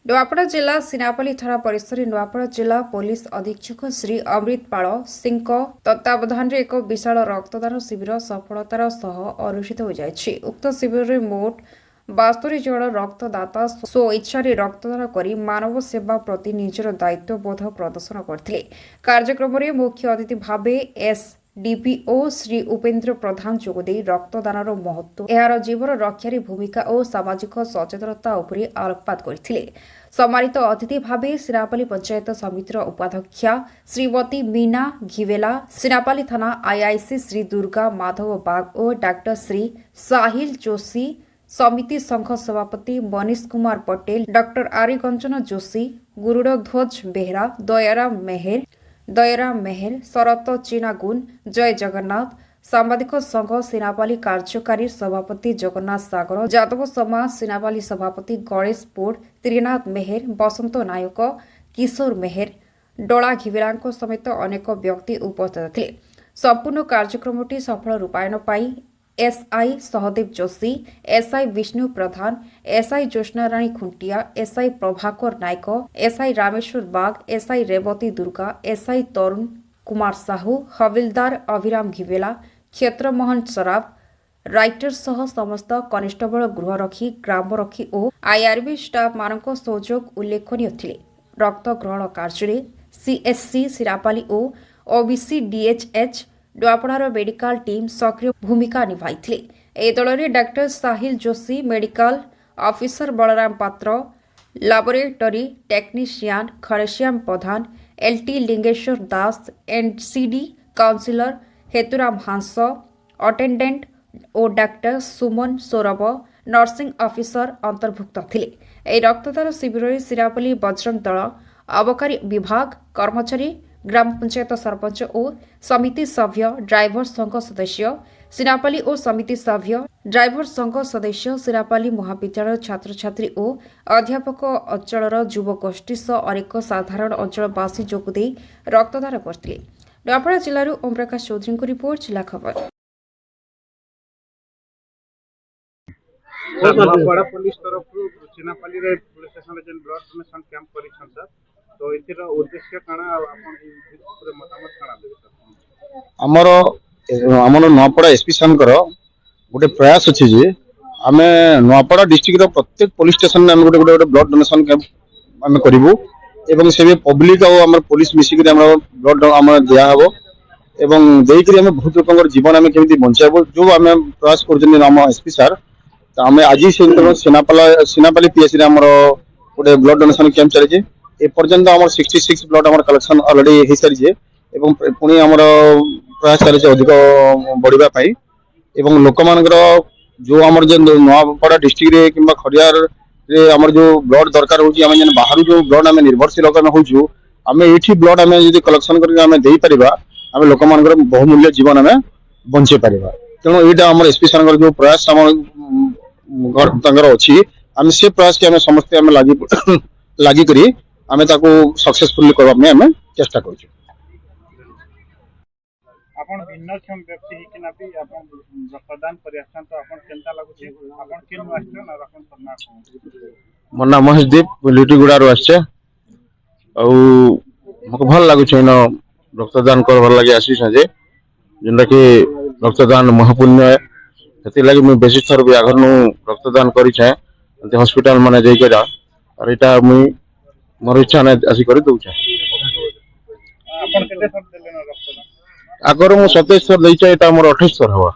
ନୂଆପଡ଼ା ଜିଲ୍ଲା ସିନାପାଲି ଥାନା ପରିସରରେ ନୂଆପଡ଼ା ଜିଲ୍ଲା ପୋଲିସ ଅଧୀକ୍ଷକ ଶ୍ରୀ ଅମୃତପାଳ ସିଂଙ୍କ ତତ୍ତ୍ୱାବଧାନରେ ଏକ ବିଶାଳ ରକ୍ତଦାନ ଶିବିର ସଫଳତାର ସହ ଅନୁଷ୍ଠିତ ହୋଇଯାଇଛି। ଉକ୍ତ ଶିବିରରେ ମୋଟ 72 ଜଣ ରକ୍ତଦାତା ସ୍ୱଇଚ୍ଛାରେ ରକ୍ତଦାନ କରି ମାନବ ସେବା ପ୍ରତି ନିଜର ଦାୟିତ୍ୱବୋଧ ପ୍ରଦର୍ଶନ କରିଥିଲେ। କାର୍ଯ୍ୟକ୍ରମରେ ମୁଖ୍ୟ ଅତିଥି ଭାବେ ଏସ୍ଡିପିଓ ଶ୍ରୀ ଉପେନ୍ଦ୍ର ପ୍ରଧାନ ଯୋଗଦେଇ ରକ୍ତଦାନର ମହତ୍ତ୍ୱ, ଏହାର ଜୀବନ ରକ୍ଷାରେ ଭୂମିକା ଓ ସାମାଜିକ ସଚେତନତା ଉପରେ ଆଲୋକପାତ କରିଥିଲେ। ସମ୍ମାନିତ ଅତିଥି ଭାବେ ସିନାପାଲି ପଞ୍ଚାୟତ ସମିତିର ଉପାଧ୍ୟକ୍ଷା ଶ୍ରୀମତୀ ମୀନା ଘିବେଲା, ସିନାପାଲି ଥାନା ଆଇଆଇସି ଶ୍ରୀ ଦୁର୍ଗା ମାଧବ ବାଗ ଓ ଡାକ୍ତର ଶ୍ରୀ ସାହିଲ ଯୋଶୀ, ସମିତି ସଂଘ ସଭାପତି ମନୀଷ କୁମାର ପଟେଲ, ଡକ୍ଟର ଆରିଗଞ୍ଜନ ଯୋଶୀ, ଗୁରୁଡଧ୍ୱଜ ବେହେରା, ଦୟାରାମ ମେହେର, ଶରତ ଚିନାଗୁନ, ଜୟ ଜଗନ୍ନାଥ, ସାମ୍ବାଦିକ ସଂଘ ସିନାପାଲି କାର୍ଯ୍ୟକାରୀ ସଭାପତି ଜଗନ୍ନାଥ ସାଗର, ଯାଦବ ସମାଜ ସିନାପାଲି ସଭାପତି ଗଣେଶ ପୋଡ଼, ତ୍ରିନାଥ ମେହେର, ବସନ୍ତ ନାୟକ, କିଶୋର ମେହେର, ଡୋଳା ଘିବେଲାଙ୍କ ସମେତ ଅନେକ ବ୍ୟକ୍ତି ଉପସ୍ଥିତ ଥିଲେ। ସମ୍ପୂର୍ଣ୍ଣ କାର୍ଯ୍ୟକ୍ରମଟି ସଫଳ ରୂପାୟନ ପାଇଁ SI Sahadev Joshi, SI Bishnu Pradhan, SI Jyotsnarani Khuntia, SI Prabhakar Nayak, SI Rameswar Bag, SI Rebati Durga, SI Tarun Kumar Sahu, ହବିଲଦାର ଅଭିରାମ ଘିବେଲା, କ୍ଷେତ୍ରମୋହନ ସରାଫ, ରାଇଟର ସହ ସମସ୍ତ କନେଷ୍ଟବଳ, ଗୃହରକ୍ଷୀ, ଗ୍ରାମରକ୍ଷୀ ଓ ଆଇଆର୍ବି ଷ୍ଟାଫ୍ମାନଙ୍କ ସହଯୋଗ ଉଲ୍ଲେଖନୀୟ ଥିଲେ। ରକ୍ତ ଗ୍ରହଣ କାର୍ଯ୍ୟରେ ସିଏସ୍ସି ସିନାପାଲି ଓ ଓବିସି ଡିଏଚ୍ଏଚ୍ ନୂଆପଡ଼ାର ମେଡିକାଲ ଟିମ୍ ସକ୍ରିୟ ଭୂମିକା ନିଭାଇଥିଲେ। ଏହି ଦଳରେ ଡାକ୍ତର ସାହିଲ ଯୋଶୀ, ମେଡିକାଲ ଅଫିସର ବଳରାମ ପାତ୍ର, ଲାବୋରେଟୋରୀ ଟେକ୍ନିସିଆନ ଘନଶ୍ୟାମ ପ୍ରଧାନ, ଏଲ୍ଟି ଲିଙ୍ଗେଶ୍ୱର ଦାସ, ଏନ୍ସିଡି କାଉନ୍ସିଲର ହେତୁରାମ ହାଂସ, ଅଟେଣ୍ଡେଣ୍ଟ ଓ ଡାକ୍ତର ସୁମନ ସୌରଭ, ନର୍ସିଂ ଅଫିସର ଅନ୍ତର୍ଭୁକ୍ତ ଥିଲେ। ଏହି ରକ୍ତଦାନ ଶିବିରରେ ସିନାପାଲି ବଜରଙ୍ଗ ଦଳ, ଅବକାରୀ ବିଭାଗ କର୍ମଚାରୀ, ଗ୍ରାମ ପଞ୍ଚାୟତ ସରପଞ୍ଚ ଓ ସମିତି ସଭ୍ୟ, ଡ୍ରାଇଭର ସଂଘ ସଦସ୍ୟ, ସିନାପାଲି ଓ ସମିତି ସଭ୍ୟ, ଡ୍ରାଇଭର ସଂଘ ସଦସ୍ୟ, ସିନାପାଲି ମହାବିଦ୍ୟାଳୟ ଛାତ୍ରଛାତ୍ରୀ ଓ ଅଧ୍ୟାପକ, ଅଞ୍ଚଳର ଯୁବଗୋଷ୍ଠୀ ସହ ଅନେକ ସାଧାରଣ ଅଞ୍ଚଳବାସୀ ଯୋଗଦେଇ ରକ୍ତଦାନ କରିଥିଲେ। ନୂଆପଡ଼ା ଜିଲ୍ଲାରୁ ଓମପ୍ରକାଶ ଚୌଧୁରୀଙ୍କ ରିପୋର୍ଟ, ଜିଲ୍ଲା ଖବର। ନୂଆପଡ଼ା पुलिस तरफ सिनापाली रे पुलिस स्टेशन रे ब्लड डोनेशन कैंप करिछन सर, तो एतिर उद्देश्य काना आपन पूरे मतामत काना देबे सर? हमर नूआपड़ा एसपी सानकर गोटे प्रयास अछि जे आमे नूआपड़ा डिस्ट्रिक्ट रो प्रत्येक पुलिस स्टेशन में हम गोटे ब्लड डोनेशन कैंप आमे करिवु एवं सेबे पब्लिक और हमर पुलिस मिसिक हमर ब्लड हम दिया हबो एवं देइकरी हम बहुत लोकर जीवन हम केमिति बंचाबो जो हम प्रयास करजनी हम एसपी सर। तो आम आज सिनापाली पीएससी गोटे ब्लड डोनेशन कैंप चली ए पर्यंत 66 ब्लड कलेक्शन अलरेडी हो सारी पुणी आम प्रयास चली अधिक बढ़ापी लोक मान जो आम नूआपड़ा डिस्ट्रिक्ट कि खड़ियार आम जो ब्लड दरकार हो बाहर जो ब्लड आम निर्भरशील हो ये ब्लड आम कलेक्शन कर लोक मान बहुमूल्य जीवन आम बचे पार तेणु यहाँ आम एसपी सर जो प्रयास अच्छी आम से प्रयास के समस्ते लगी करी आम सक्सेसफुली करने चेष्टा कर आपन भिन्नक्षम व्यक्ति ही किना भी आपन रक्तदान परियासन तो आपन केनता लागुची आपन केन मास्टर ना आपन करना मोर नाम महेशदीप लिटीगुड़ा रो आछे औ मको भल लागुची न रक्तदान कर भल लागि आसी जे जेंदा कि रक्तदान महापुण्य है सेति लागि मैं बेसी थर भी आगर नु रक्तदान करी छे हॉस्पिटल माने जई केरा और एटा मुई मोर इच्छा ने आसी करी दउ छे आपन केते थर देले न रक्तदान आगर मु 27 थर देई छे एटा मोर 28 थर हवा।